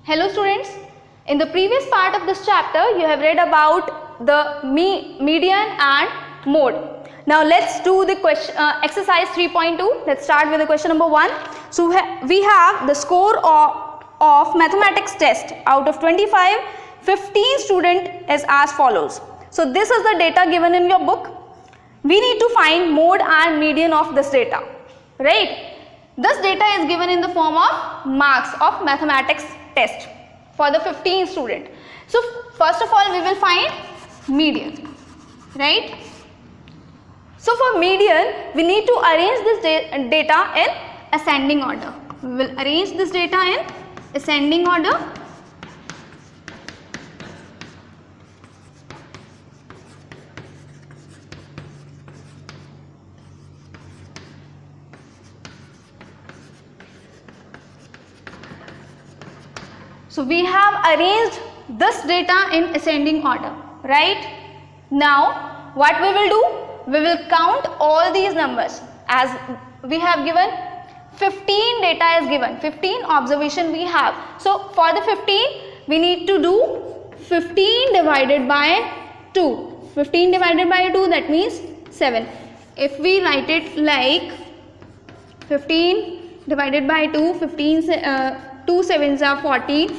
Hello students, in the previous part of this chapter you have read about the median and mode. Now let's do the question, exercise 3.2. Let's start with the question number 1. So we have the score of mathematics test. Out of 25, 15 student is as follows. So this is the data given in your book. We need to find mode and median of this data, right? This data is given in the form of marks of mathematics test for the 15 student. So first of all we will find median, right? So for median we need to arrange this data in ascending order. We will arrange this data in ascending order. So we have arranged this data in ascending order, right? Now what we will do? We will count all these numbers as we have given 15 data is given, 15 observation we have. So for the 15 we need to do 15 divided by 2. 15 divided by 2, that means 7. If we write it like 15 divided by 2, 2 sevens are 40,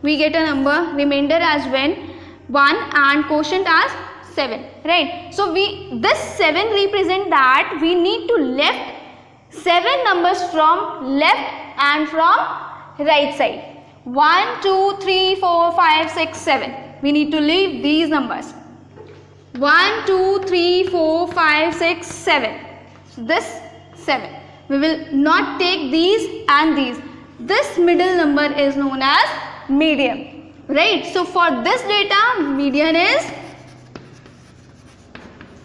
we get a number, remainder as 1 and quotient as 7, right? So this 7 represent that we need to left 7 numbers from left and from right side. 1, 2, 3, 4, 5, 6, 7. We need to leave these numbers. 1, 2, 3, 4, 5, 6, 7. So this 7. We will not take these and these. This middle number is known as median, right? So for this data median is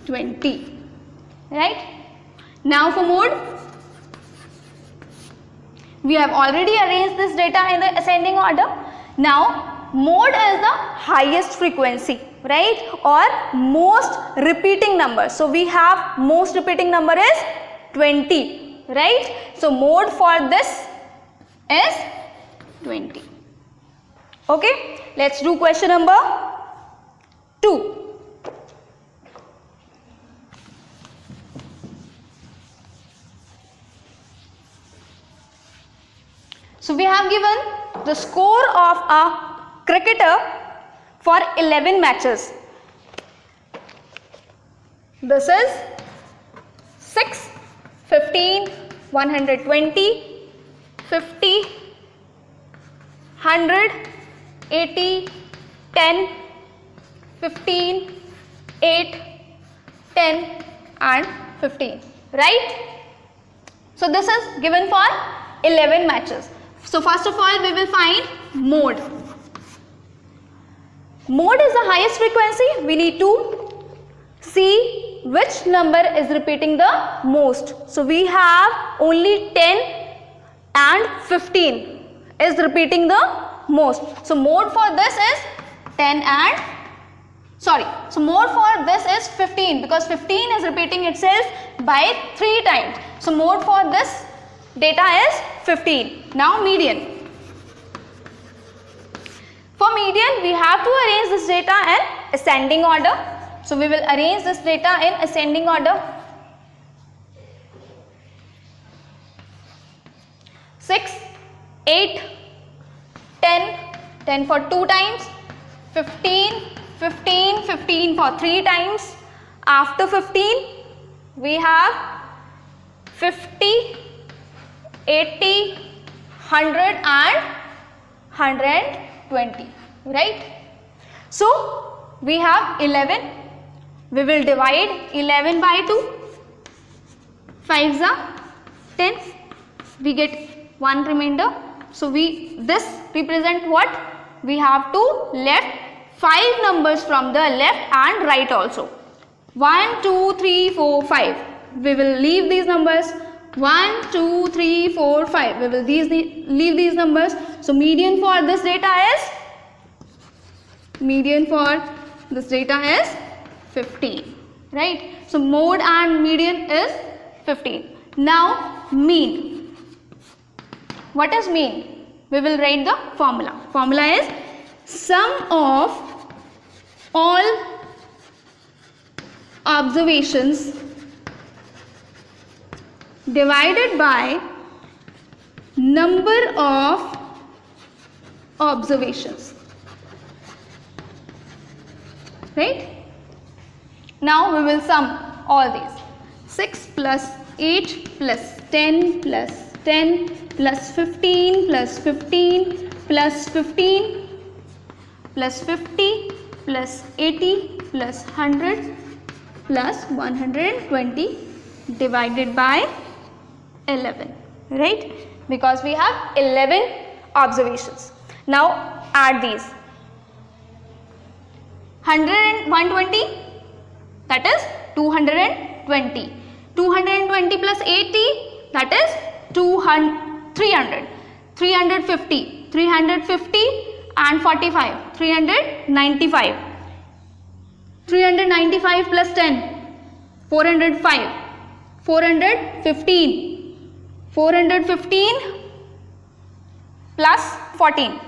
20, right? Now for mode, we have already arranged this data in the ascending order. Now mode is the highest frequency, right, or most repeating number. So we have most repeating number is 20, right? So mode for this is 20. Okay, let's do question number 2. So we have given the score of a cricketer for 11 matches. This is 6, 15, 120, 50, 100, 80, 10, 15, 8, 10 and 15, right? So this is given for 11 matches. So first of all we will find mode. Mode is the highest frequency. We need to see which number is repeating the most. So we have only 10 and 15 is repeating the most. So mode for this is 10 and so mode for this is 15 because 15 is repeating itself by 3 times. So mode for this data is 15. Now median. For median we have to arrange this data in ascending order. So we will arrange this data in ascending order. 6, 8, 10, 10 for 2 times, 15, 15, 15 for 3 times. After 15 we have 50, 80, 100 and 120, right? So we have 11. We will divide 11 by 2. 5s are 10. We get 1 remainder. So this represent what? We have to left 5 numbers from the left and right also. 1, 2, 3, 4, 5. We will leave these numbers. 1, 2, 3, 4, 5. We will leave these numbers. So median for this data is 15, right? So mode and median is 15. Now mean. What is mean? We will write the formula. Formula is sum of all observations divided by number of observations. Right? Now we will sum all these. 6 plus 8 plus 10 plus 10 plus 15 plus 15 plus 15 plus 50 plus 80 plus 100 plus 120 divided by 11, right? Because we have 11 observations. Now add these. 100 and 120, that is 220. 220 plus 80, that is 300. 350. 350 and 45. 395. 395 plus 10. 405. 415. 415 plus 14.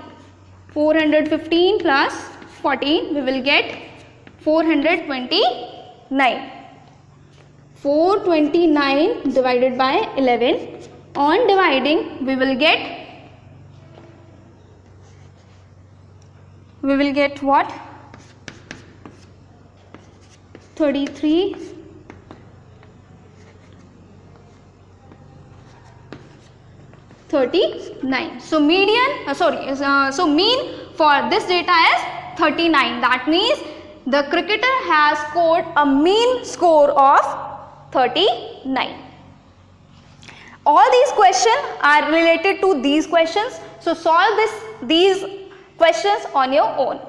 415 plus 14, we will get 429. 429 divided by 11. On dividing, we will get what? 33. 39. So median, so mean for this data is 39. That means the cricketer has scored a mean score of 39. All these questions are related to these questions. So solve these questions on your own.